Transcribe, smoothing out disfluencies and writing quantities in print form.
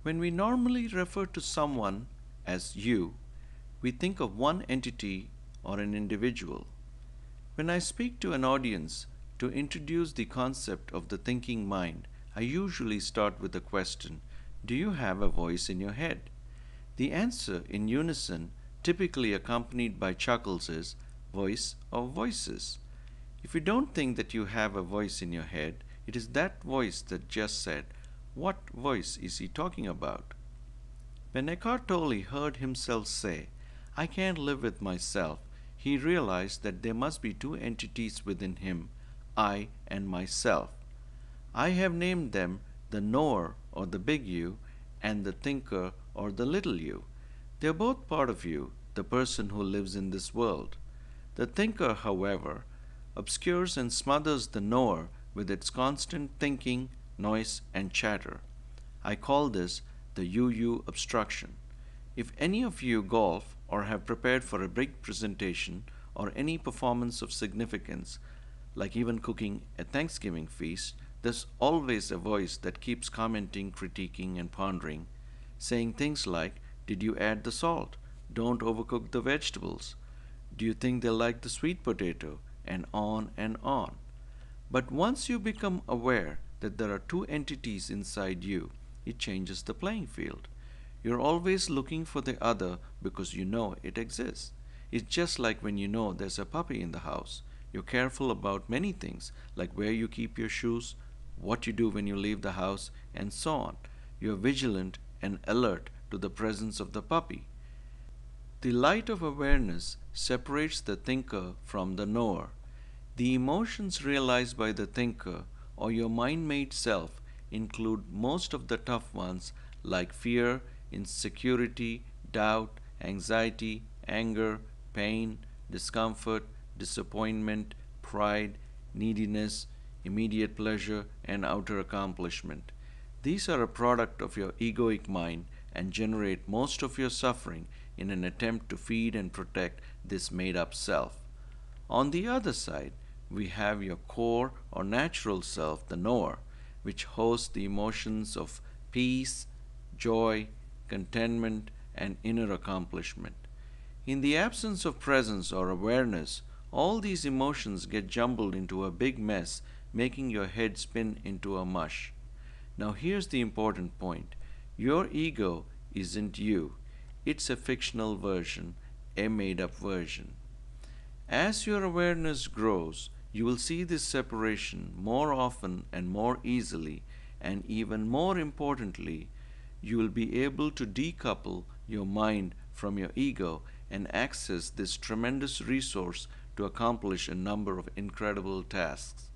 When we normally refer to someone as you, we think of one entity or an individual. When I speak to an audience to introduce the concept of the thinking mind, I usually start with the question, do you have a voice in your head? The answer in unison, typically accompanied by chuckles, is voice or voices. If you don't think that you have a voice in your head, it is that voice that just said, what voice is he talking about? When Eckhart Tolle heard himself say, I can't live with myself, he realized that there must be two entities within him, I and myself. I have named them the knower or the big you and the thinker or the little you. They are both part of you, the person who lives in this world. The thinker, however, obscures and smothers the knower with its constant thinking, noise, and chatter. I call this the you obstruction. If any of you golf or have prepared for a big presentation or any performance of significance, like even cooking a Thanksgiving feast, there's always a voice that keeps commenting, critiquing, and pondering, saying things like, did you add the salt? Don't overcook the vegetables. Do you think they'll like the sweet potato? And on and on. But once you become aware that there are two entities inside you, it changes the playing field. You're always looking for the other because you know it exists. It's just like when you know there's a puppy in the house. You're careful about many things, like where you keep your shoes, what you do when you leave the house, and so on. You're vigilant and alert to the presence of the puppy. The light of awareness separates the thinker from the knower. The emotions realized by the thinker or your mind made self include most of the tough ones like fear, insecurity, doubt, anxiety, anger, pain, discomfort, disappointment, pride, neediness, immediate pleasure, and outer accomplishment. These are a product of your egoic mind and generate most of your suffering in an attempt to feed and protect this made up self. On the other side, we have your core or natural self, the knower, which hosts the emotions of peace, joy, contentment, and inner accomplishment. In the absence of presence or awareness, all these emotions get jumbled into a big mess, making your head spin into a mush. Now, here's the important point: your ego isn't you, it's a fictional version, a made up version. As your awareness grows, you will see this separation more often and more easily, and even more importantly, you will be able to decouple your mind from your ego and access this tremendous resource to accomplish a number of incredible tasks.